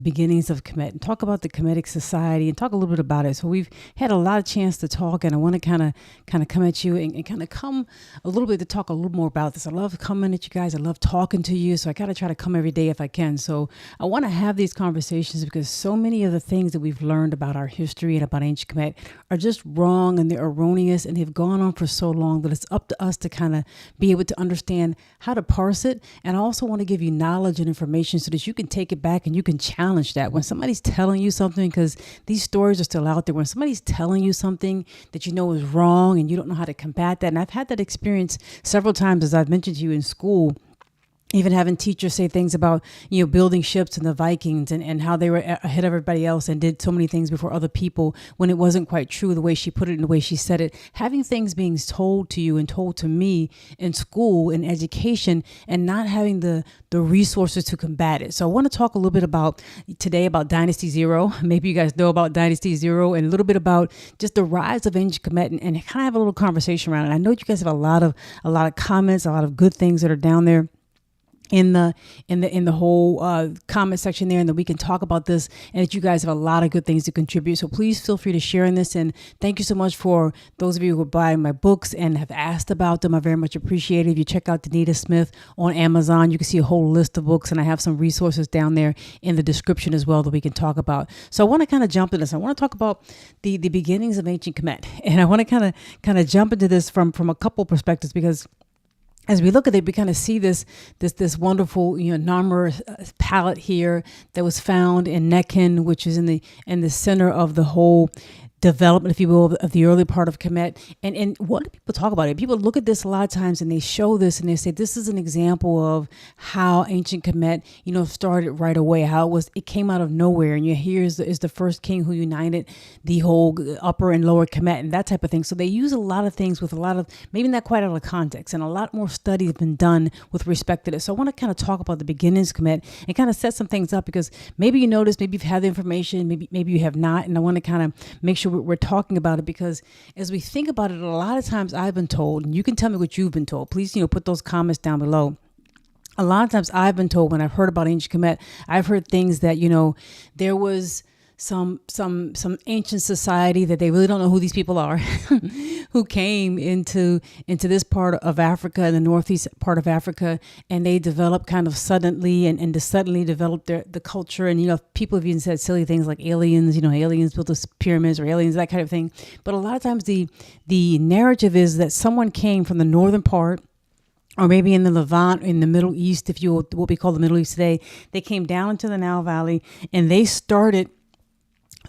beginnings of Kemet and talk about the Kemetic society and talk a little bit about it. So we've had a lot of chance to talk, and I want to kind of come at you and kind of come a little bit to talk a little more about this. I love coming at you guys. I love talking to you. So I gotta try to come every day if I can. So I want to have these conversations because so many of the things that we've learned about our history and about ancient Kemet are just wrong and they're erroneous and they've gone on for so long that it's up to us to kind of be able to understand how to parse it. And I also want to give you knowledge and information so that you can take it back and you can challenge that when somebody's telling you something, because these stories are still out there. When somebody's telling you something that you know is wrong and you don't know how to combat that, and I've had that experience several times, as I've mentioned to you in school, even having teachers say things about, building ships and the Vikings and how they were ahead of everybody else and did so many things before other people when it wasn't quite true, the way she put it and the way she said it. Having things being told to you and told to me in school, in education, and not having the resources to combat it. So I want to talk a little bit today about Dynasty Zero. Maybe you guys know about Dynasty Zero, and a little bit about just the rise of ancient Kemet and kind of have a little conversation around it. I know you guys have a lot of comments, a lot of good things that are down there in the whole comment section there, and that we can talk about this, and that you guys have a lot of good things to contribute. So please feel free to share in this, and thank you so much for those of you who buy my books and have asked about them. I very much appreciate it. If you check out Danita Smith on Amazon, you can see a whole list of books, and I have some resources down there in the description as well that we can talk about. So I want to kind of jump into this. I want to talk about the beginnings of ancient Kemet, and I want to kind of jump into this from a couple perspectives, because as we look at it, we kind of see this wonderful, Narmer palette here that was found in Nekhen, which is in the center of the whole development, if you will, of the early part of Kemet. And what do people talk about it? People look at this a lot of times and they show this and they say, this is an example of how ancient Kemet, started right away, how it came out of nowhere. And here is the first king who united the whole upper and lower Kemet and that type of thing. So they use a lot of things with a lot of, maybe not quite out of context, and a lot more study has been done with respect to this. So I want to kind of talk about the beginnings of Kemet and kind of set some things up, because maybe you noticed, maybe you've had the information, maybe you have not. And I want to kind of make sure we're talking about it, because as we think about it, a lot of times I've been told, and you can tell me what you've been told, please, put those comments down below. A lot of times I've been told, when I've heard about ancient Kemet, I've heard things that, there was some ancient society that they really don't know who these people are, who came into this part of Africa, in the northeast part of Africa, and they developed kind of suddenly and suddenly developed the culture. And people have even said silly things like aliens, aliens built the pyramids, or aliens, that kind of thing. But a lot of times the narrative is that someone came from the northern part, or maybe in the Levant, in the Middle East, if you will, what we call the Middle East today. They came down into the Nile Valley and they started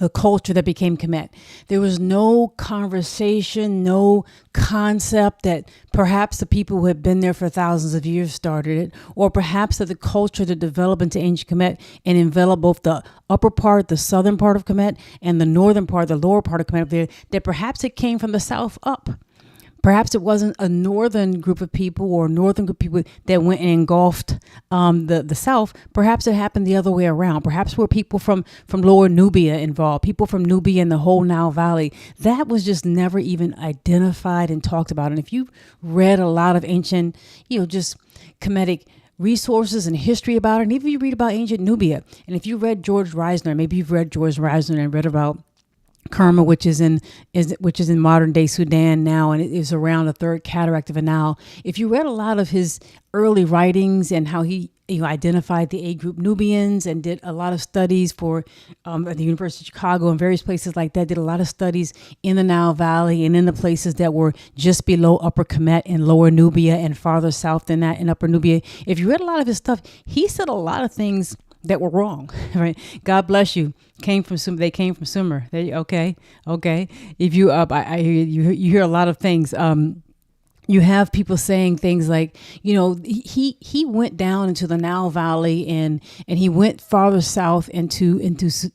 the culture that became Kemet. There was no conversation, no concept that perhaps the people who had been there for thousands of years started it, or perhaps that the culture that developed into ancient Kemet and enveloped both the upper part, the southern part of Kemet, and the northern part, the lower part of Kemet up there, that perhaps it came from the south up. Perhaps it wasn't a northern group of people or a northern group of people that went and engulfed the south. Perhaps it happened the other way around. Perhaps were people from lower Nubia involved, people from Nubia and the whole Nile Valley. That was just never even identified and talked about. And if you read a lot of ancient, just Kemetic resources and history about it, and even you read about ancient Nubia, and if you read George Reisner, maybe you've read George Reisner and read about Kerma, which is in modern day Sudan now, and it is around the third cataract of the Nile. If you read a lot of his early writings and how he identified the A group Nubians and did a lot of studies for at the University of Chicago and various places like that, did a lot of studies in the Nile Valley and in the places that were just below Upper Kemet and Lower Nubia and farther south than that in Upper Nubia. If you read a lot of his stuff, he said a lot of things that were wrong, right? God bless you. They came from Sumer. Okay. If you I hear you hear a lot of things. You have people saying things like, he went down into the Nile Valley and he went farther south into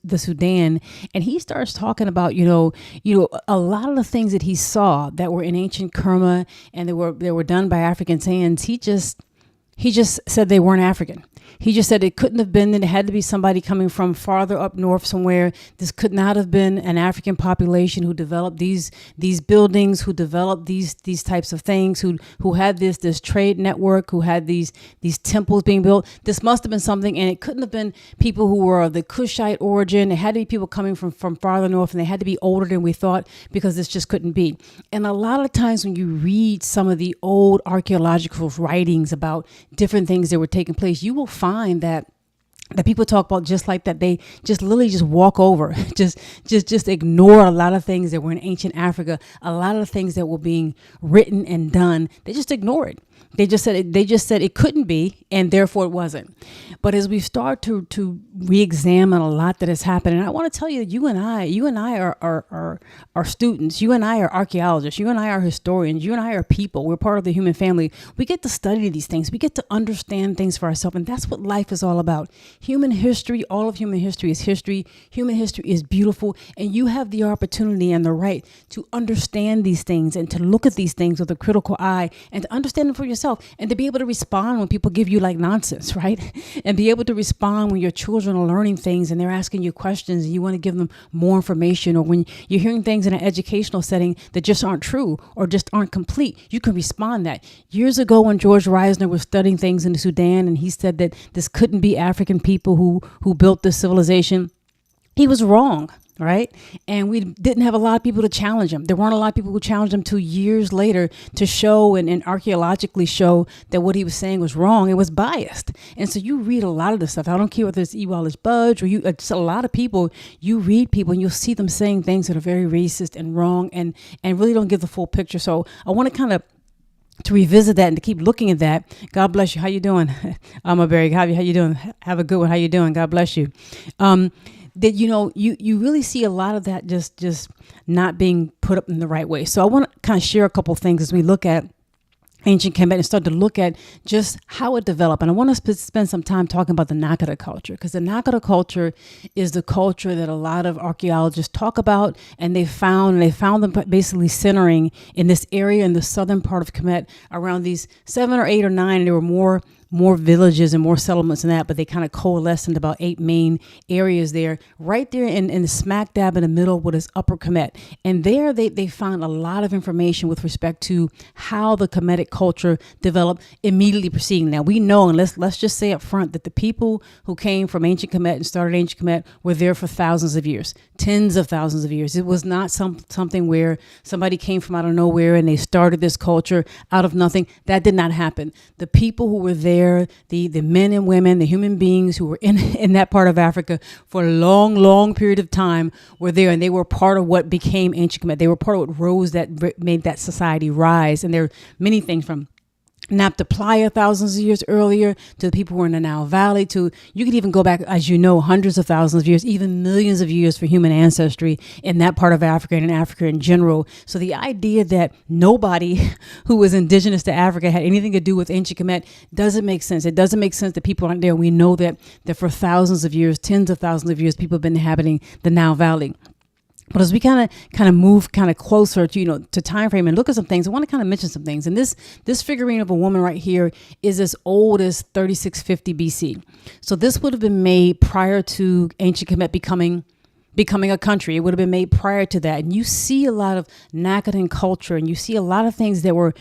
the Sudan, and he starts talking about, a lot of the things that he saw that were in ancient Kerma and they were done by African hands. He just said they weren't African. He just said it couldn't have been, and it had to be somebody coming from farther up north somewhere. This could not have been an African population who developed these buildings, who developed these types of things, who had this trade network, who had these temples being built. This must have been something, and it couldn't have been people who were of the Kushite origin. It had to be people coming from farther north, and they had to be older than we thought, because this just couldn't be. And a lot of times when you read some of the old archaeological writings about different things that were taking place, you will find that people talk about just like that. They just literally just walk over, just ignore a lot of things that were in ancient Africa. A lot of things that were being written and done, they just ignore it. They just said it couldn't be, and therefore it wasn't. But as we start to re-examine a lot that has happened, and I want to tell you, you and I are students. You and I are archaeologists. You and I are historians. You and I are people. We're part of the human family. We get to study these things. We get to understand things for ourselves, and that's what life is all about. Human history, all of human history is history. Human history is beautiful, and you have the opportunity and the right to understand these things and to look at these things with a critical eye and to understand them for yourself, and to be able to respond when people give you like nonsense, right? And be able to respond when your children are learning things and they're asking you questions and you want to give them more information, or when you're hearing things in an educational setting that just aren't true or just aren't complete. You can respond that. Years ago, when George Reisner was studying things in the Sudan, and he said that this couldn't be African people who built this civilization, he was wrong. Right. And we didn't have a lot of people to challenge him. There weren't a lot of people who challenged him 2 years later to show and archaeologically show that what he was saying was wrong. It was biased. And so you read a lot of this stuff. I don't care whether it's Ewalish Budge or just a lot of people. You read people and you'll see them saying things that are very racist and wrong and really don't give the full picture. So I want to kind of to revisit that and to keep looking at that. God bless you. How you doing? I'm a very happy. How you doing? Have a good one. How you doing? God bless you. That, you really see a lot of that just not being put up in the right way. So I want to kind of share a couple of things as we look at ancient Kemet and start to look at just how it developed. And I want to spend some time talking about the Naqada culture, because the Naqada culture is the culture that a lot of archaeologists talk about, and they found them basically centering in this area in the southern part of Kemet around these 7 or 8 or 9. And there were more villages and more settlements than that, but they kind of coalesced into about 8 main areas there, right there in the smack dab in the middle, what is Upper Kemet. And there they found a lot of information with respect to how the Kemetic culture developed immediately preceding. Now we know, and let's just say up front, that the people who came from ancient Kemet and started ancient Kemet were there for thousands of years, tens of thousands of years. It was not something where somebody came from out of nowhere and they started this culture out of nothing. That did not happen. The people who were there, the men and women, the human beings who were in that part of Africa for a long period of time were there, and they were part of what became ancient Kemet. They were part of what made that society rise. And there are many things from Nabta Playa thousands of years earlier to the people who were in the Nile Valley, to, you could even go back, as you know, hundreds of thousands of years, even millions of years for human ancestry in that part of Africa and in Africa in general. So the idea that nobody who was indigenous to Africa had anything to do with ancient Kemet doesn't make sense. It doesn't make sense that people aren't there. We know that for thousands of years, tens of thousands of years, people have been inhabiting the Nile Valley. But as we kind of move closer to, to time frame and look at some things, I want to kind of mention some things. And this figurine of a woman right here is as old as 3650 BC. So this would have been made prior to ancient Kemet becoming a country. It would have been made prior to that. And you see a lot of Naqadan culture, and you see a lot of things that were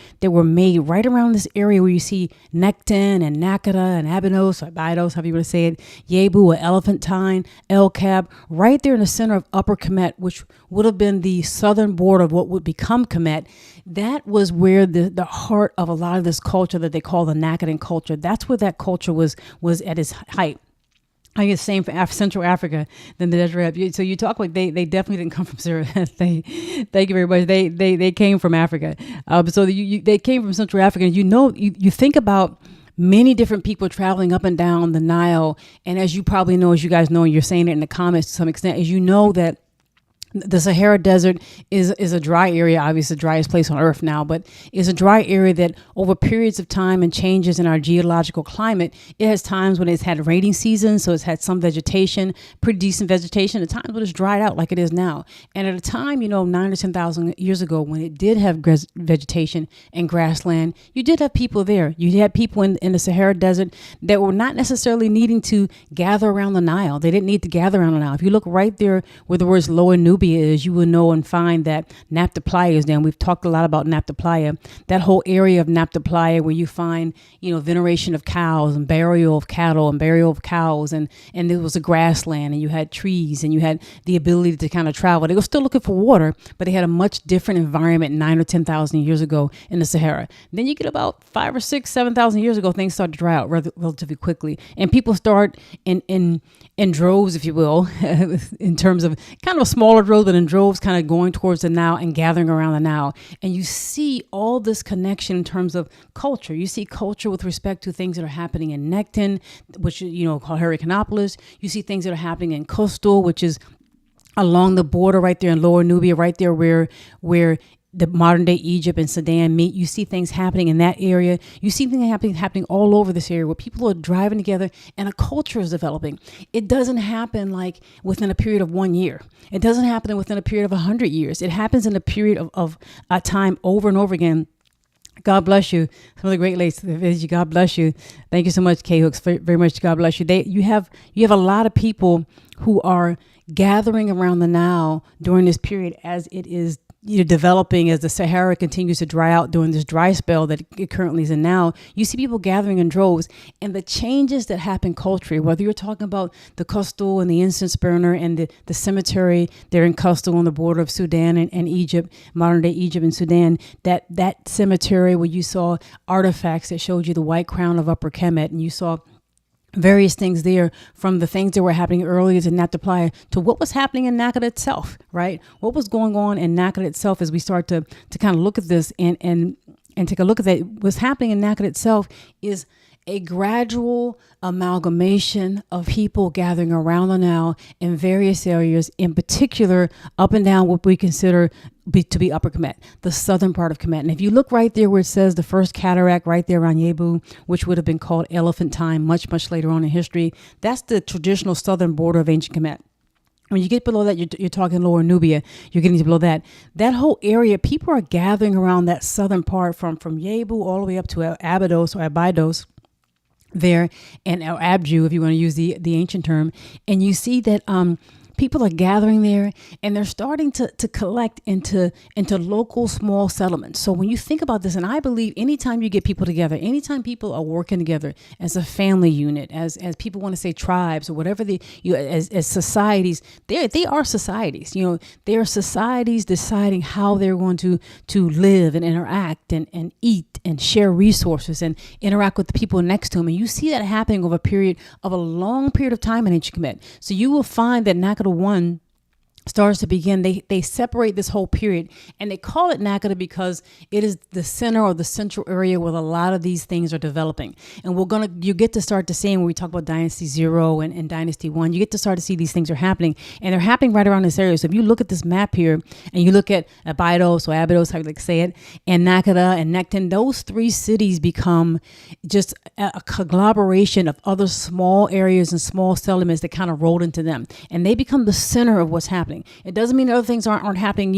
made right around this area where you see Nekton and Naqada and Abydos, or Abydos, however you want to say it, Yebu or Elephantine, El Kab, right there in the center of Upper Kemet, which would have been the southern border of what would become Kemet. That was where the heart of a lot of this culture that they call the Naqadan culture, that's where that culture was at its height. I guess same for Central Africa than the desert. So you talk like they definitely didn't come from Syria. Thank you very much. They came from Africa. So they came from Central Africa. And you think about many different people traveling up and down the Nile. And as you probably know, as you guys know, and you're saying it in the comments to some extent, as you know that The Sahara Desert is a dry area, obviously the driest place on earth now, but is a dry area that over periods of time and changes in our geological climate, it has times when it's had rainy seasons, so it's had some vegetation, pretty decent vegetation, at times when it's dried out like it is now. And at a time, 9 or 10,000 years ago, when it did have vegetation and grassland, you did have people there. You had people in the Sahara Desert that were not necessarily needing to gather around the Nile. They didn't need to gather around the Nile. If you look right there where the words Lower Nubia is, you will know and find that Naphtali is there. And we've talked a lot about Naphtali, that whole area of Naphtali where you find, veneration of cows and burial of cattle and burial of cows. And there was a grassland and you had trees and you had the ability to kind of travel. They were still looking for water, but they had a much different environment 9 or 10,000 years ago in the Sahara. Then you get about 5 or 6, 7,000 years ago, things start to dry out relatively quickly. And people start in droves, if you will, in terms of kind of a smaller drove, but in droves kind of going towards the Nile and gathering around the Nile. And you see all this connection in terms of culture. You see culture with respect to things that are happening in Nectin, which, called Hyrcanopolis. You see things that are happening in Coastal, which is along the border right there in Lower Nubia, right there where the modern day Egypt and Sudan meet. You see things happening in that area. You see things happening all over this area where people are driving together and a culture is developing. It doesn't happen like within a period of 1 year. It doesn't happen within a period of 100 years. It happens in a period of time over and over again. God bless you. Some of the Great Lakes. God bless you. Thank you so much, K Hooks. Very much. God bless you. You have a lot of people who are gathering around the Nile during this period as it is developing, as the Sahara continues to dry out during this dry spell that it currently is in now. You see people gathering in droves, and the changes that happen culturally, whether you're talking about the Coastal and the incense burner and the cemetery there in Coastal on the border of Sudan and Egypt, modern day Egypt and Sudan, that cemetery where you saw artifacts that showed you the white crown of Upper Kemet, and you saw various things there, from the things that were happening earlier to Naphtali to what was happening in Naqada itself, right? What was going on in Naqada itself as we start to kind of look at this and take a look at that. What's happening in Naqada itself is a gradual amalgamation of people gathering around the Nile in various areas, in particular up and down what we consider to be Upper Kemet, the southern part of Kemet. And if you look right there where it says the first cataract right there around Yebu, which would have been called Elephant Time much, much later on in history, that's the traditional southern border of ancient Kemet. When you get below that, you're talking Lower Nubia, you're getting below that. That whole area, people are gathering around that southern part from Yebu all the way up to Abydos or Abydos there, and Abju, if you want to use the ancient term. And you see that people are gathering there, and they're starting to collect into local small settlements. So when you think about this, and I believe anytime you get people together, anytime people are working together as a family unit, as people want to say tribes or whatever as societies, they are societies. They are societies deciding how they're going to live and interact and eat and share resources and interact with the people next to them. And you see that happening over a long period of time in ancient Kemet. So you will find that Naqada 1 starts to begin. They separate this whole period, and they call it Naqada because it is the center or the central area where a lot of these things are developing. And you get to start to see when we talk about Dynasty Zero and Dynasty 1, you get to start to see these things are happening, and they're happening right around this area. So if you look at this map here and you look at Abydos or Abydos, how you like to say it, and Naqada and Nectin, those three cities become just a conglomeration of other small areas and small settlements that kind of rolled into them, and they become the center of what's happening. It doesn't mean other things aren't happening,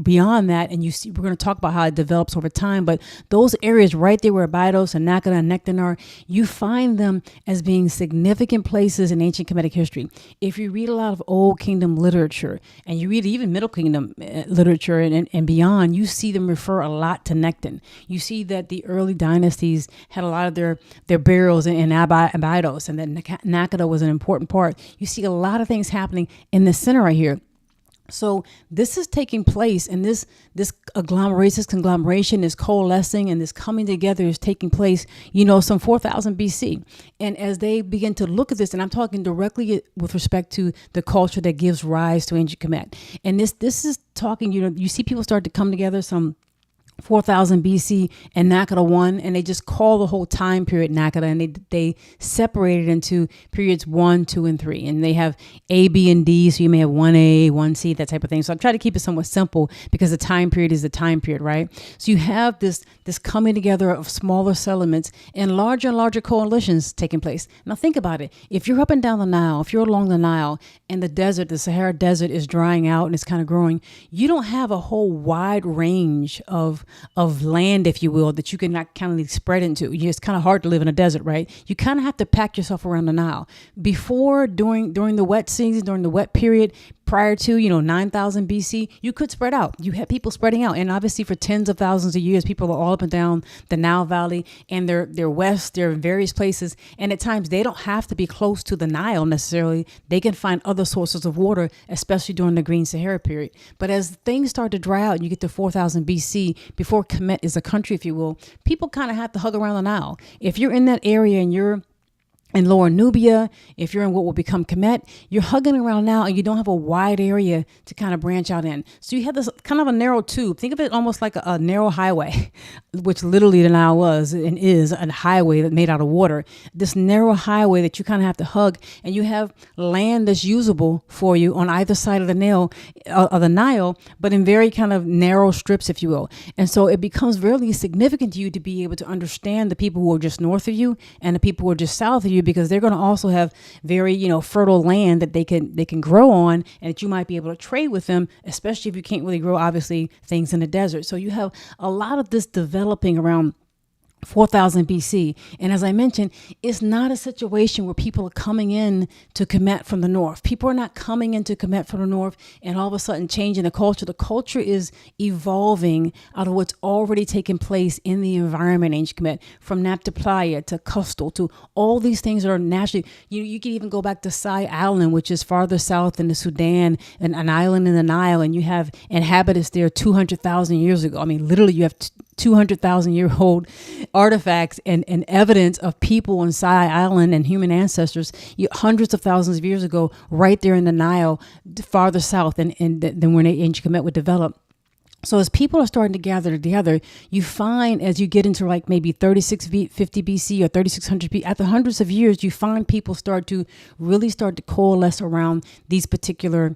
beyond that. And you see, we're going to talk about how it develops over time. But those areas right there where Abydos and Naqada and Nectin are, you find them as being significant places in ancient Kemetic history. If you read a lot of Old Kingdom literature, and you read even Middle Kingdom literature and beyond, you see them refer a lot to Nectin. You see that the early dynasties had a lot of their burials in Abydos, and that Naqada was an important part. You see a lot of things happening in the center right here. So this is taking place, and this conglomeration is coalescing, and this coming together is taking place, some 4,000 BC. And as they begin to look at this, and I'm talking directly with respect to the culture that gives rise to ancient Kemet. And this is talking, you see people start to come together, some 4000 BC and Naqada 1, and they just call the whole time period Naqada, and they separate it into periods 1, 2, and 3, and they have A, B, and D, so you may have 1A, 1C, that type of thing. So I'm trying to keep it somewhat simple because the time period is the time period, right? So you have this coming together of smaller settlements and larger coalitions taking place. Now think about it. If you're up and down the Nile, if you're along the Nile and the desert, the Sahara Desert is drying out and it's kind of growing, you don't have a whole wide range of land, if you will, that you can not kind of spread into. It's kind of hard to live in a desert, right? You kind of have to pack yourself around the Nile. Before, during the wet season, during the wet period, prior to, 9,000 BC, you could spread out. You had people spreading out. And obviously for tens of thousands of years, people are all up and down the Nile Valley, and they're west, they're in various places. And at times they don't have to be close to the Nile necessarily. They can find other sources of water, especially during the Green Sahara period. But as things start to dry out and you get to 4,000 BC, before Kemet is a country, if you will, people kind of have to hug around the Nile. If you're in that area and you're in Lower Nubia, if you're in what will become Kemet, you're hugging around now and you don't have a wide area to kind of branch out in. So you have this kind of a narrow tube. Think of it almost like a narrow highway, which literally the Nile was and is a highway that made out of water. This narrow highway that you kind of have to hug, and you have land that's usable for you on either side of the Nile, but in very kind of narrow strips, if you will. And so it becomes really significant to you to be able to understand the people who are just north of you and the people who are just south of you, because they're going to also have very, fertile land that they can grow on, and that you might be able to trade with them, especially if you can't really grow, obviously, things in the desert. So you have a lot of this developing around 4,000 BC. And as I mentioned, it's not a situation where people are coming in to Kemet from the north. People are not coming into Kemet from the north and all of a sudden changing the culture. The culture is evolving out of what's already taken place in the environment in ancient Kemet, from Nabta Playa to Coastal to all these things that are naturally. You can even go back to Sai Island, which is farther south in the Sudan, and an island in the Nile, and you have inhabitants there 200,000 years ago. I mean, literally, you have 200,000-year-old artifacts and evidence of people on Sai Island and human ancestors hundreds of thousands of years ago, right there in the Nile, farther south than when ancient Kemet would develop. So as people are starting to gather together, you find as you get into like maybe 3650 BC or 3600 BC, after hundreds of years, you find people start to coalesce around these particular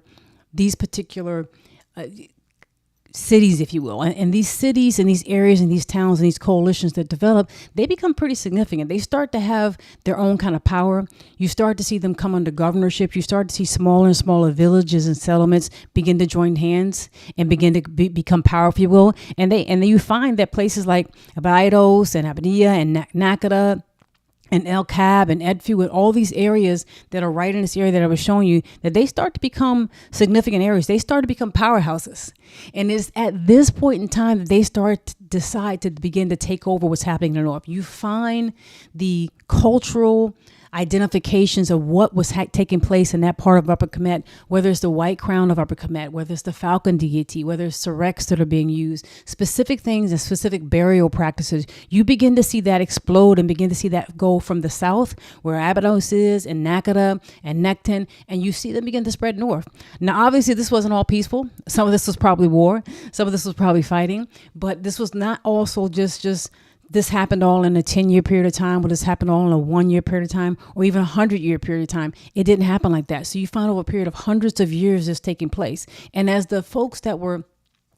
cities, if you will. And these cities and these areas and these towns and these coalitions that develop, they become pretty significant. They start to have their own kind of power. You start to see them come under governorship. You start to see smaller and smaller villages and settlements begin to join hands and begin to become powerful, if you will. And then you find that places like Abydos and Abydia and Naqada and El Kab and Edfu and all these areas that are right in this area that I was showing you, that they start to become significant areas. They start to become powerhouses. And it's at this point in time that they start to decide to begin to take over what's happening in the north. You find the cultural identifications of what was taking place in that part of Upper Kemet, whether it's the white crown of Upper Kemet, whether it's the falcon deity, whether it's serex that are being used, specific things and specific burial practices. You begin to see that explode and begin to see that go from the south, where Abydos is, and Naqada and Nekton, and you see them begin to spread north. Now, obviously, this wasn't all peaceful. Some of this was probably war. Some of this was probably fighting, but this was not also just this happened all in a 10-year period of time, or this happened all in a 1-year period of time, or even a 100-year period of time. It didn't happen like that. So you find over a period of hundreds of years this taking place. And as the folks that were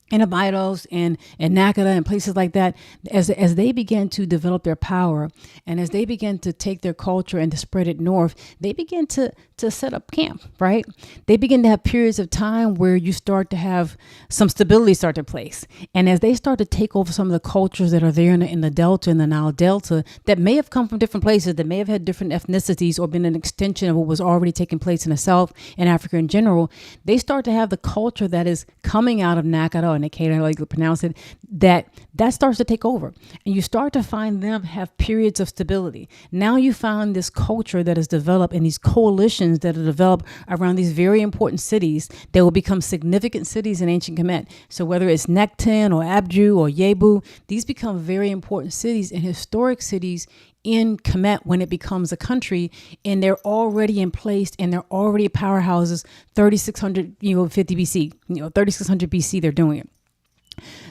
in Abydos and Naqada and places like that, as they began to develop their power, and as they began to take their culture and to spread it north, they began to set up camp, right? They begin to have periods of time where you start to have some stability start to place. And as they start to take over some of the cultures that are there in the Delta, in the Nile Delta, that may have come from different places, that may have had different ethnicities or been an extension of what was already taking place in the South and Africa in general, they start to have the culture that is coming out of Naqada, and I can't like pronounce it, that starts to take over. And you start to find them have periods of stability. Now you find this culture that is developed and these coalitions that are developed around these very important cities that will become significant cities in ancient Kemet. So whether it's Nekton or Abju or Yebu, these become very important cities and historic cities in Kemet when it becomes a country, and they're already in place and they're already powerhouses. 3600 50 BC, 3600 BC they're doing it.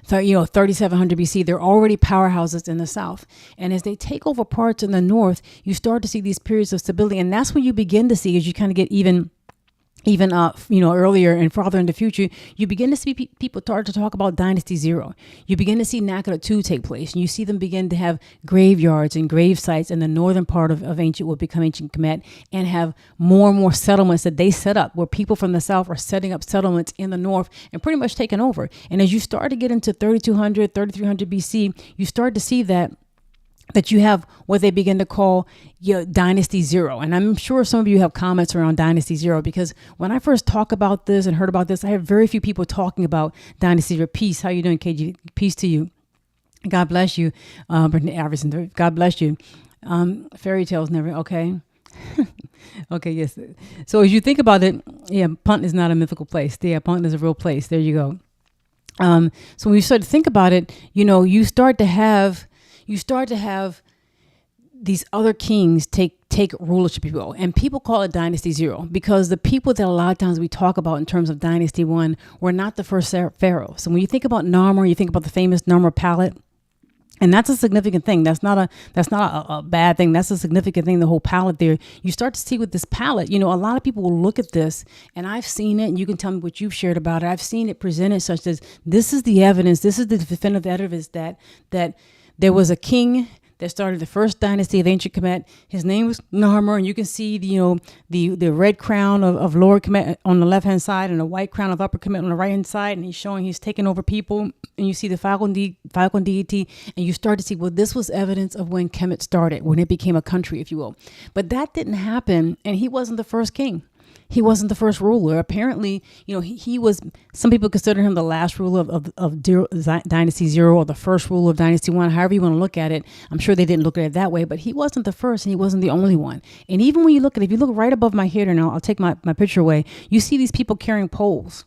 3700 BC, they're already powerhouses in the south. And as they take over parts in the north, you start to see these periods of stability. And that's when you begin to see, as you kind of get even earlier and farther in the future, you begin to see people start to talk about Dynasty Zero. You begin to see Naqada II take place, and you see them begin to have graveyards and grave sites in the northern part of ancient, what become ancient Kemet, and have more and more settlements that they set up, where people from the south are setting up settlements in the north and pretty much taking over. And as you start to get into 3200, 3300 BC, you start to see that you have what they begin to call Dynasty Zero. And I'm sure some of you have comments around Dynasty Zero, because when I first talk about this and heard about this, I have very few people talking about Dynasty Zero. Peace. How you doing, KG? Peace to you. God bless you. Iverson, God bless you. Fairy tales never, okay. Okay, yes. So as you think about it, Punt is not a mythical place. Punt is a real place. There you go. So when you start to think about it, you start to have these other kings take rulership, if you will. And people call it Dynasty Zero, because the people that a lot of times we talk about in terms of Dynasty One were not the first pharaoh. So when you think about Narmer, you think about the famous Narmer palette. And that's a significant thing. That's not a bad thing. That's a significant thing, the whole palette there. You start to see with this palette, a lot of people will look at this, and I've seen it, and you can tell me what you've shared about it. I've seen it presented such as, this is the evidence, this is the definitive evidence that there was a king that started the first dynasty of ancient Kemet. His name was Narmer, and you can see the red crown of Lower Kemet on the left hand side and the white crown of Upper Kemet on the right hand side, and he's showing he's taking over people. And you see the falcon deity, and you start to see, well, this was evidence of when Kemet started, when it became a country, if you will. But that didn't happen, and he wasn't the first king. He wasn't the first ruler. Apparently, he was, some people consider him the last ruler of Dynasty Zero, or the first ruler of Dynasty One, however you want to look at it. I'm sure they didn't look at it that way, but he wasn't the first, and he wasn't the only one. And even when you look at it, if you look right above my head, and I'll take my picture away, you see these people carrying poles.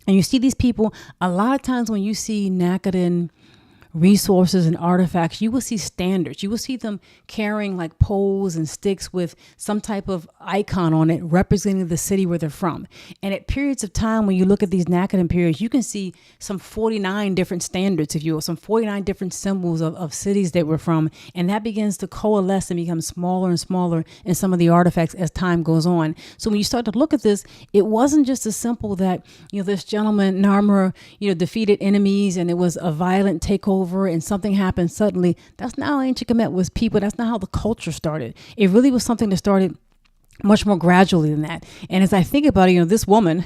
And you see these people, a lot of times when you see Naqadan resources and artifacts, you will see standards. You will see them carrying like poles and sticks with some type of icon on it representing the city where they're from. And at periods of time, when you look at these Naqadan periods, you can see some 49 different standards, if you will, some 49 different symbols of cities that we're from. And that begins to coalesce and become smaller and smaller in some of the artifacts as time goes on. So when you start to look at this, it wasn't just as simple that, this gentleman, Narmer, defeated enemies and it was a violent takeover and something happened suddenly. That's not how ancient Kemet was people. That's not how the culture started. It really was something that started much more gradually than that. And as I think about it, this woman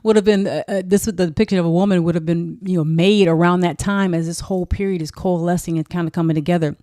would have been, the picture of a woman would have been, made around that time as this whole period is coalescing and kind of coming together.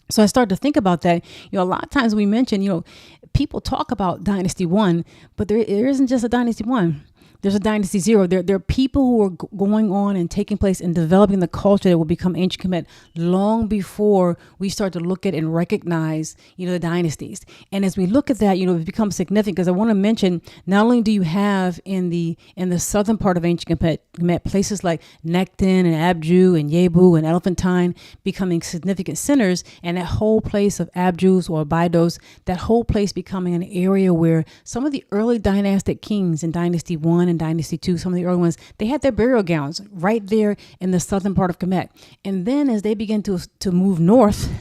So I started to think about that. A lot of times we mention, people talk about Dynasty One, but there isn't just a Dynasty One. There's a Dynasty Zero. There are people who are going on and taking place and developing the culture that will become ancient Kemet long before we start to look at and recognize, the dynasties. And as we look at that, it becomes significant, because I want to mention, not only do you have in the southern part of ancient Kemet places like Nekton and Abju and Yebu and Elephantine becoming significant centers, and that whole place of Abjus or Abydos, that whole place becoming an area where some of the early dynastic kings in Dynasty 1 and Dynasty 2, some of the early ones, they had their burial grounds right there in the southern part of Kemet. And then as they begin to move north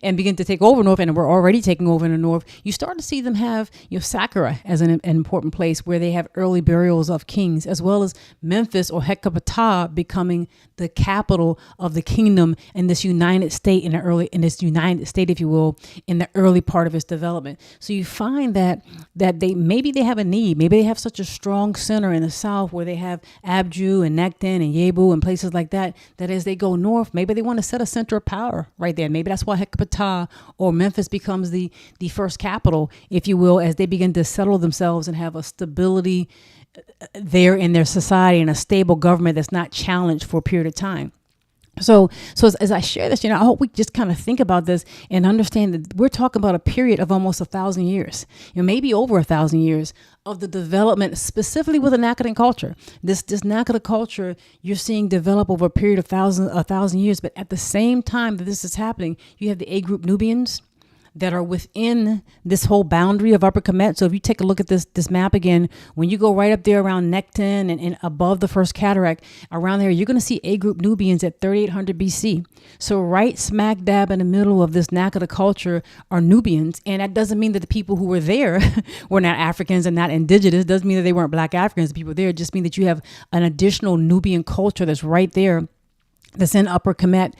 and begin to take over north, and we're already taking over in the north, you start to see them have Saqqara as an important place where they have early burials of kings, as well as Memphis or Hekapatah becoming the capital of the kingdom in this united state, in this united state, if you will, in the early part of its development. So you find that maybe they have a need, maybe they have such a strong center in the south where they have Abju and Nekton and Yebu and places like that, that as they go north, maybe they want to set a center of power right there. Maybe that's why Hekapatah or Memphis becomes the first capital, if you will, as they begin to settle themselves and have a stability there in their society and a stable government that's not challenged for a period of time. So as I share this, I hope we just kind of think about this and understand that we're talking about a period of almost 1,000 years, maybe over 1,000 years of the development, specifically with the Naqadan culture. This Naqada culture you're seeing develop over a period of 1,000 years. But at the same time that this is happening, you have the A group Nubians, that are within this whole boundary of Upper Kemet. So if you take a look at this map again, when you go right up there around Nekton and above the first cataract, around there, you're going to see A group Nubians at 3800 BC. So right smack dab in the middle of this Naqada culture are Nubians. And that doesn't mean that the people who were there were not Africans and not indigenous. It doesn't mean that they weren't black Africans. The people there, it just mean that you have an additional Nubian culture that's right there, that's in Upper Kemet,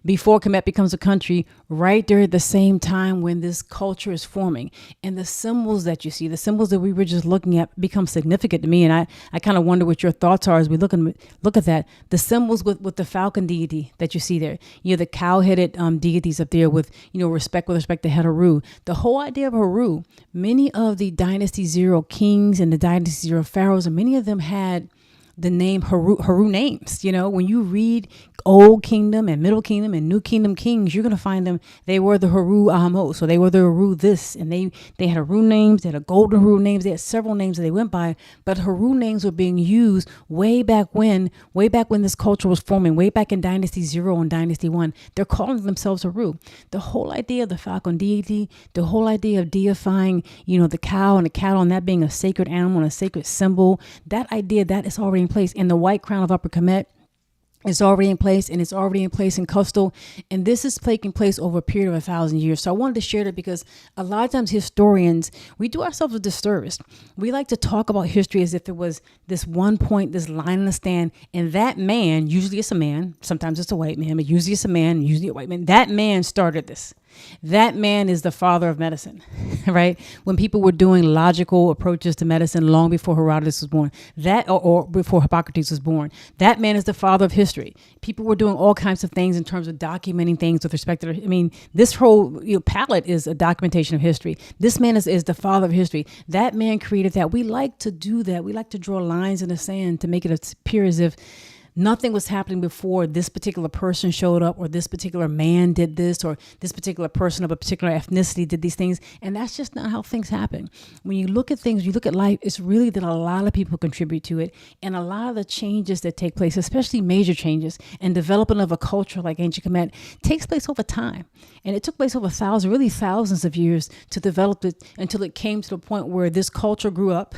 before Kemet becomes a country, right there at the same time when this culture is forming. And the symbols that you see, the symbols that we were just looking at, become significant to me. And I kind of wonder what your thoughts are as we look at that. The symbols with the falcon deity that you see there, the cow-headed deities up there with, with respect to head Haru. The whole idea of Haru, many of the Dynasty Zero kings and the Dynasty Zero pharaohs, and many of them had the name Haru names. When you read Old Kingdom and Middle Kingdom and New Kingdom kings, you're going to find them. They were the Haru Ahmo. So they were the Haru this, and they had Haru names, they had a golden Haru names, they had several names that they went by, but Haru names were being used way back when this culture was forming, way back in Dynasty Zero and Dynasty One. They're calling themselves Haru. The whole idea of the falcon deity, the whole idea of deifying, the cow and the cattle, and that being a sacred animal and a sacred symbol, that idea, that is already in place. And the white crown of Upper Kemet, it's already in place, and it's already in place in Coastal. And this is taking place over a period of 1,000 years. So I wanted to share that because a lot of times historians, we do ourselves a disservice. We like to talk about history as if it was this one point, this line in the stand. And that man, usually it's a man, sometimes it's a white man, but usually it's a man, usually a white man. That man started this. That man is the father of medicine, right? When people were doing logical approaches to medicine long before Herodotus was born, or before Hippocrates was born, that man is the father of history. People were doing all kinds of things in terms of documenting things with respect to, this whole palette is a documentation of history. This man is the father of history. That man created that. We like to do that. We like to draw lines in the sand to make it appear as if nothing was happening before this particular person showed up, or this particular man did this, or this particular person of a particular ethnicity did these things. And that's just not how things happen. When you look at things, you look at life, it's really that a lot of people contribute to it. And a lot of the changes that take place, especially major changes and development of a culture like ancient Kemet, takes place over time. And it took place over thousands of years to develop it, until it came to the point where this culture grew up,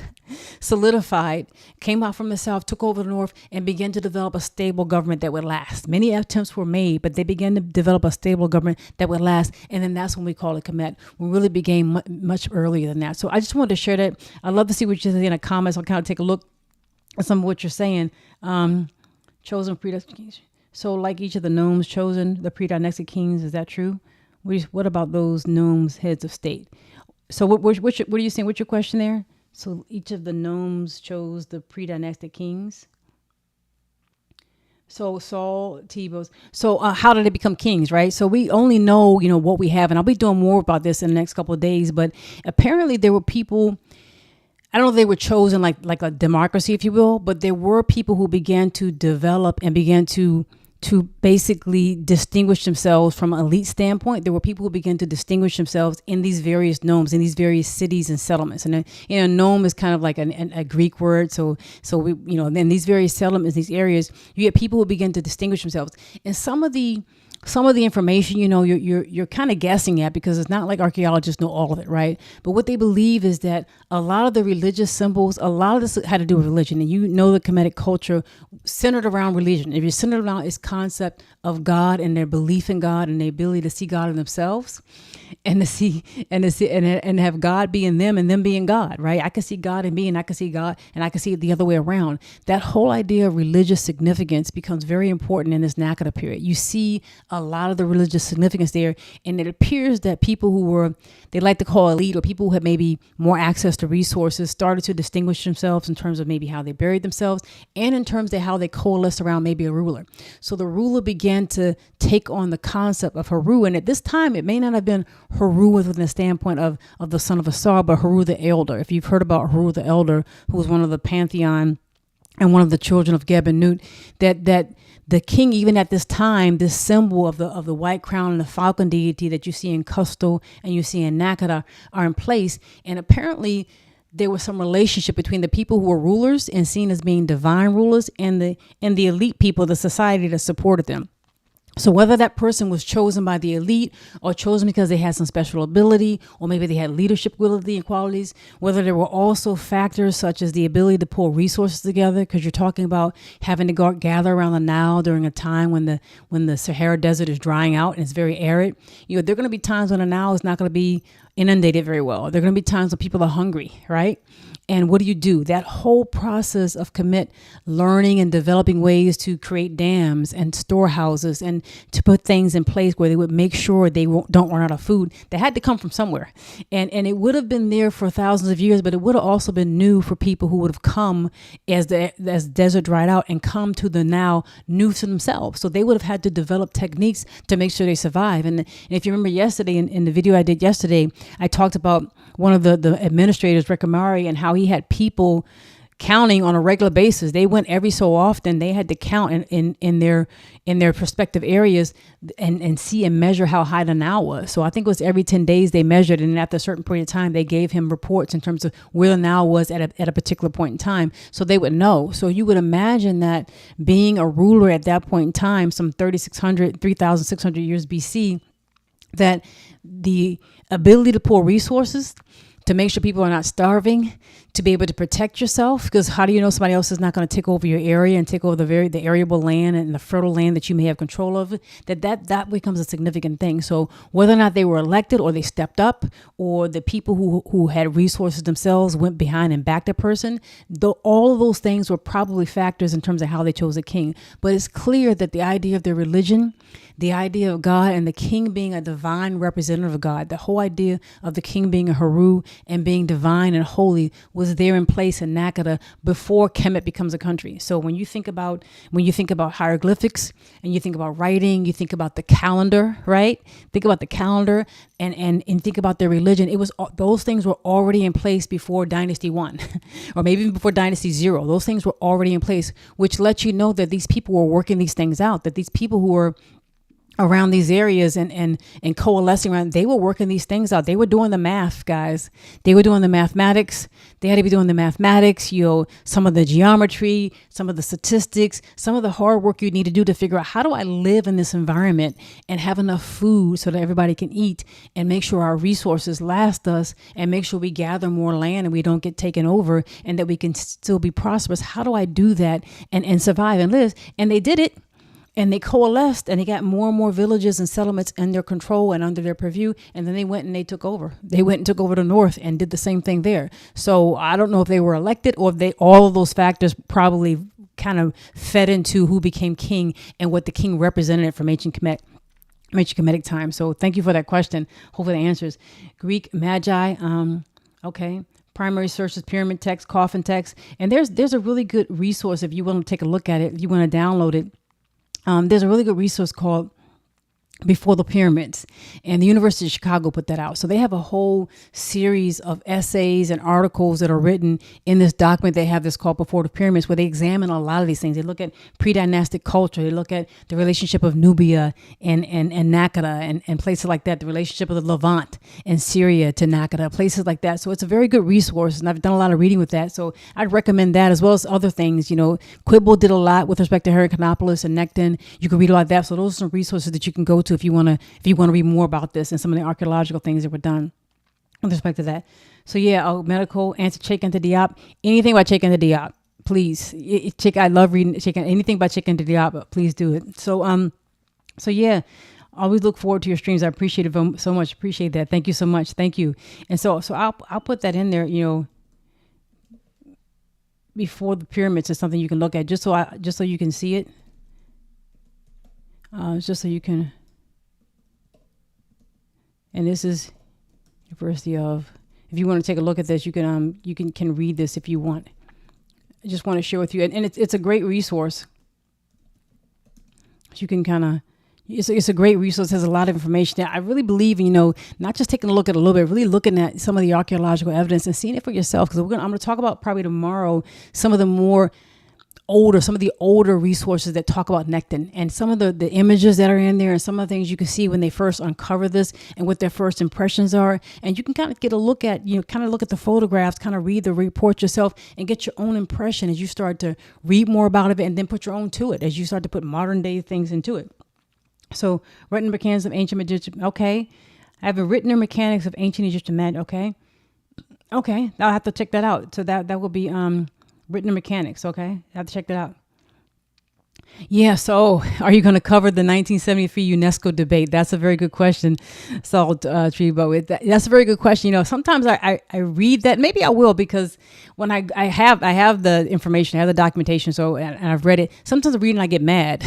solidified, came out from the south, took over the north, and began to develop a stable government that would last. Many attempts were made, but they began to develop a stable government that would last. And then that's when we call it Kemet. We really began much earlier than that. So I just wanted to share that. I'd love to see what you're saying in the comments. I'll kind of take a look at some of what you're saying. Chosen predestined kings. So like each of the gnomes chosen, the predestined kings, is that true? What about those gnomes, heads of state? So what are you saying? What's your question there? So each of the gnomes chose the pre-dynastic kings. So Saul, Tebos. So how did they become kings, right? So we only know, what we have. And I'll be doing more about this in the next couple of days. But apparently there were people, I don't know if they were chosen like a democracy, if you will, but there were people who began to develop and began to basically distinguish themselves from an elite standpoint. There were people who began to distinguish themselves in these various nomes, in these various cities and settlements. And a nome is kind of like a Greek word. So we, in these various settlements, these areas, you get people who begin to distinguish themselves. And some of the information, you're kind of guessing at, because it's not like archaeologists know all of it, right? But what they believe is that a lot of the religious symbols, a lot of this had to do with religion. And the Kemetic culture centered around religion. If you're centered around its concept of God and their belief in God and their ability to see God in themselves, and have God be in them and them being God, right? I can see God in me, and I can see God, and I can see it the other way around. That whole idea of religious significance becomes very important in this Naqada period. You see a lot of the religious significance there, and it appears that people who were, they like to call elite, or people who had maybe more access to resources, started to distinguish themselves in terms of maybe how they buried themselves, and in terms of how they coalesced around maybe a ruler. So the ruler began to take on the concept of Haru, and at this time it may not have been Haru within the standpoint of the son of Asar, but Haru the elder. If you've heard about Haru the elder, who was one of the pantheon and one of the children of Geb and Nut, that the king, even at this time, this symbol of the white crown and the falcon deity that you see in Coastal and you see in Naqada are in place. And apparently there was some relationship between the people who were rulers and seen as being divine rulers and the elite people, the society that supported them. So whether that person was chosen by the elite or chosen because they had some special ability, or maybe they had leadership ability and qualities, whether there were also factors such as the ability to pull resources together, because you're talking about having to go gather around the Nile during a time when the Sahara Desert is drying out and it's very arid. There are going to be times when the Nile is not going to be inundated very well. There are going to be times when people are hungry, right? And what do? That whole process of Kemet learning and developing ways to create dams and storehouses and to put things in place where they would make sure they don't run out of food. They had to come from somewhere. And it would have been there for thousands of years, but it would have also been new for people who would have come as desert dried out and come to the Nile new to themselves. So they would have had to develop techniques to make sure they survive. And if you remember yesterday, in the video I did yesterday, I talked about one of the administrators, Rekhmire, and how he had people counting on a regular basis. They went every so often. They had to count in their prospective areas and see and measure how high the Nile was. So I think it was every 10 days they measured, and after a certain period of time, they gave him reports in terms of where the Nile was at a particular point in time, so they would know. So you would imagine that being a ruler at that point in time, some 3,600 years BC, that the ability to pull resources, to make sure people are not starving, to be able to protect yourself, because how do you know somebody else is not going to take over your area and take over the arable land and the fertile land that you may have control of? That becomes a significant thing. So whether or not they were elected or they stepped up, or the people who had resources themselves went behind and backed a person, all of those things were probably factors in terms of how they chose a king. But it's clear that the idea of their religion, the idea of God and the king being a divine representative of God, the whole idea of the king being a Haru and being divine and holy was there in place in Naqada before Kemet becomes a country. So when you think about hieroglyphics and you think about writing, you think about the calendar, right? Think about the calendar and think about their religion. Those things were already in place before Dynasty 1 or maybe even before Dynasty 0. Those things were already in place, which lets you know that these people were working these things out, that these people who were around these areas and coalescing around, they were working these things out. They were doing the math, guys. They were doing the mathematics. They had to be doing the mathematics, some of the geometry, some of the statistics, some of the hard work you need to do to figure out, how do I live in this environment and have enough food so that everybody can eat and make sure our resources last us and make sure we gather more land and we don't get taken over and that we can still be prosperous. How do I do that and survive and live? And they did it. And they coalesced and they got more and more villages and settlements in their control and under their purview. And then they went and they took over. They went and took over the north and did the same thing there. So I don't know if they were elected or if all of those factors probably kind of fed into who became king and what the king represented from ancient Kemetic time. So thank you for that question. Hopefully that answers. Greek Magi. Okay. Primary sources, pyramid text, coffin text. And there's a really good resource if you want to take a look at it, if you want to download it. There's a really good resource called Before the Pyramids, and the University of Chicago put that out. So they have a whole series of essays and articles that are written in this document. They have this called Before the Pyramids, where they examine a lot of these things. They look at pre-dynastic culture. They look at the relationship of Nubia and Naqada and places like that, the relationship of the Levant and Syria to Naqada, places like that. So it's a very good resource, and I've done a lot of reading with that. So I'd recommend that as well as other things. Quibble did a lot with respect to Heracleopolis and Necton. You can read a lot of that. So those are some resources that you can go to if you want to read more about this and some of the archaeological things that were done with respect to that. So medical answer Cheikh Anta Diop. Anything about Cheikh Anta Diop, please. I love reading anything about Cheikh Anta Diop. Please do it. So always look forward to your streams. I appreciate it so much. Appreciate that. Thank you so much. Thank you. And so I'll put that in there. Before the Pyramids is something you can look at just so you can see it. Just so you can. And this is University of. If you want to take a look at this, you can read this if you want. I just want to share with you, and it's a great resource. You can kind of. It's a great resource. It has a lot of information there. I really believe, not just taking a look at a little bit, really looking at some of the archaeological evidence and seeing it for yourself. Because I'm going to talk about probably tomorrow some of the older resources that talk about Necton and some of the images that are in there and some of the things you can see when they first uncover this and what their first impressions are. And you can kind of get a look at, look at the photographs, kind of read the report yourself and get your own impression as you start to read more about it and then put your own to it as you start to put modern day things into it. So written mechanics of ancient Egyptian. Okay. I have a written mechanics of ancient Egyptian magic. Okay. Okay. I'll have to check that out. So that will be written mechanics. Okay. I have to check that out. Yeah, so are you going to cover the 1973 UNESCO debate? That's a very good question, Salt Tree. But that's a very good question. You know, sometimes I read that. Maybe I will, because when I have the information, I have the documentation, so and I've read it. Sometimes reading, I get mad.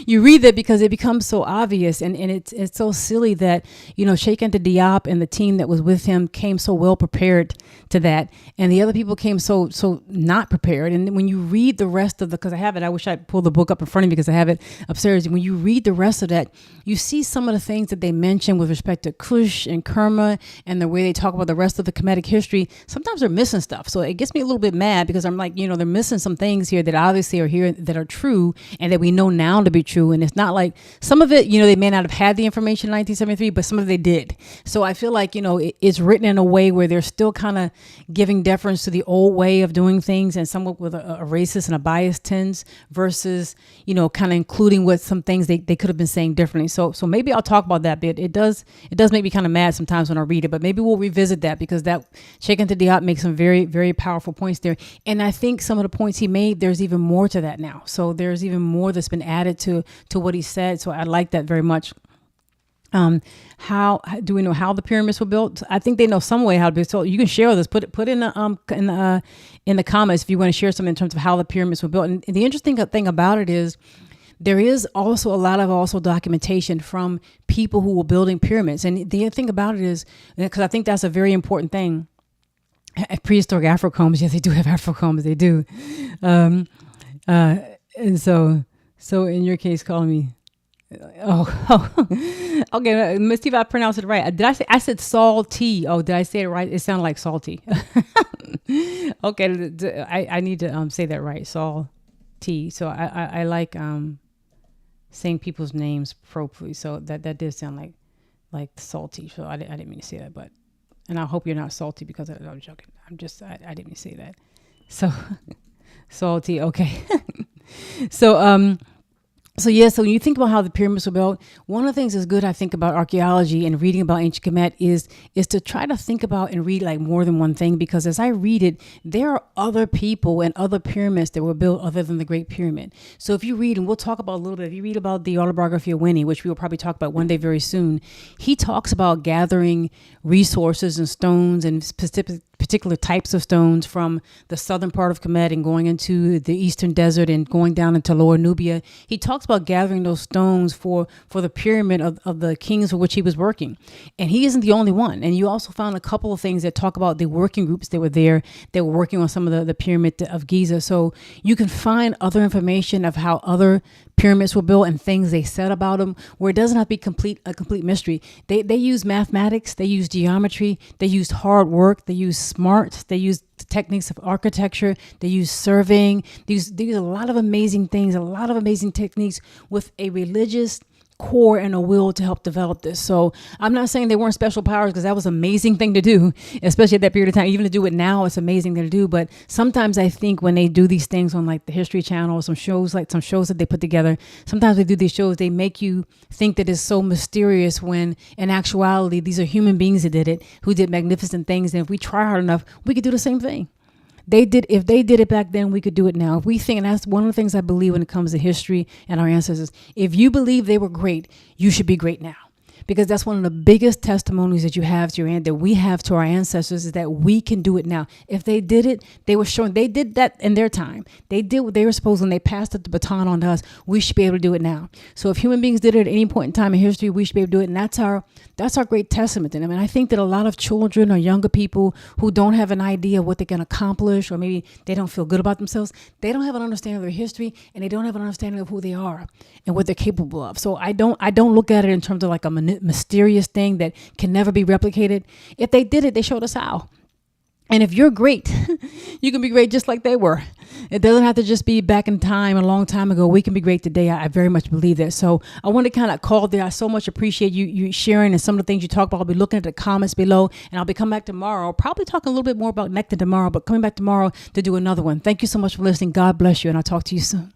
You read that because it becomes so obvious, and it's so silly that, you know, Sheikh Anta Diop and the team that was with him came so well prepared to that, and the other people came so not prepared. And when you read the rest of because I have it, I wish I pulled the book up in front of me because I have it upstairs. And when you read the rest of that, you see some of the things that they mention with respect to Kush and Kerma and the way they talk about the rest of the Kemetic history. Sometimes they're missing stuff. So it gets me a little bit mad because I'm like, you know, they're missing some things here that obviously are here that are true and that we know now to be true. And it's not like some of it, you know, they may not have had the information in 1973, but some of it they did. So I feel like, you know, it's written in a way where they're still kind of giving deference to the old way of doing things, and somewhat with a racist and a biased tense versus, you know, kind of including what some things they could have been saying differently. So maybe I'll talk about that bit. It does make me kind of mad sometimes when I read it, but maybe we'll revisit that because that Sheikh Anta Diop makes some very, very powerful points there. And I think some of the points he made, there's even more to that now. So there's even more that's been added to what he said. So I like that very much. How do we know how the pyramids were built? I think they know some way how to be. So you can share this. Put in the comments if you want to share something in terms of how the pyramids were built. And the interesting thing about it is there is also a lot of documentation from people who were building pyramids. And the thing about it is, because I think that's a very important thing. Prehistoric Afrocombs, yes, they do have Afrocombs. They do. And so in your case, calling me. Okay. Let's see if I pronounced it right. Did I say? I said salty. Oh, did I say it right? It sounded like salty. Okay, I need to say that right. Salty. So I like saying people's names properly. So that did sound like salty. So I didn't mean to say that, but and I hope you're not salty because I'm joking. I didn't mean to say that. So salty. Okay. So when you think about how the pyramids were built, one of the things that's good, I think, about archaeology and reading about ancient Kemet is to try to think about and read like more than one thing, because as I read it, there are other people and other pyramids that were built other than the Great Pyramid. So if you read, and we'll talk about a little bit, if you read about the autobiography of Winnie, which we will probably talk about one day very soon, he talks about gathering resources and stones and particular types of stones from the southern part of Kemet and going into the eastern desert and going down into Lower Nubia. He talks about gathering those stones for the pyramid of the kings for which he was working. And he isn't the only one. And you also found a couple of things that talk about the working groups that were there that were working on some of the pyramid of Giza. So you can find other information of how other pyramids were built and things they said about them, where it doesn't have to be a complete mystery. They use mathematics, they use geometry, they used hard work, they use smarts, they use techniques of architecture, they use surveying. They use a lot of amazing things, a lot of amazing techniques with a religious core and a will to help develop this. So I'm not saying they weren't special powers, because that was an amazing thing to do, especially at that period of time. Even to do it now, it's amazing thing to do. But sometimes I think when they do these things on like the History Channel or some shows that they put together, sometimes they do these shows, they make you think that it's so mysterious when in actuality, these are human beings that did it, who did magnificent things. And if we try hard enough, we could do the same thing. If they did it back then, we could do it now. If we think, and that's one of the things I believe when it comes to history and our ancestors, if you believe they were great, you should be great now. Because that's one of the biggest testimonies that you have that we have to our ancestors, is that we can do it now. If they did it, they were showing they did that in their time. They did what they were supposed to, and they passed the baton on to us. We should be able to do it now. So if human beings did it at any point in time in history, we should be able to do it. And that's our great testament to them. And I think that a lot of children or younger people who don't have an idea of what they can accomplish, or maybe they don't feel good about themselves, they don't have an understanding of their history, and they don't have an understanding of who they are and what they're capable of. So I don't look at it in terms of like a mysterious thing that can never be replicated. If they did it, they showed us how. And if you're great, you can be great just like they were. It doesn't have to just be back in time, a long time ago. We can be great today. I very much believe that. So I want to kind of call there. I so much appreciate you sharing and some of the things you talk about. I'll be looking at the comments below, and I'll be coming back tomorrow, probably talking a little bit more about nectar tomorrow, but coming back tomorrow to do another one. Thank you so much for listening. God bless you, and I'll talk to you soon.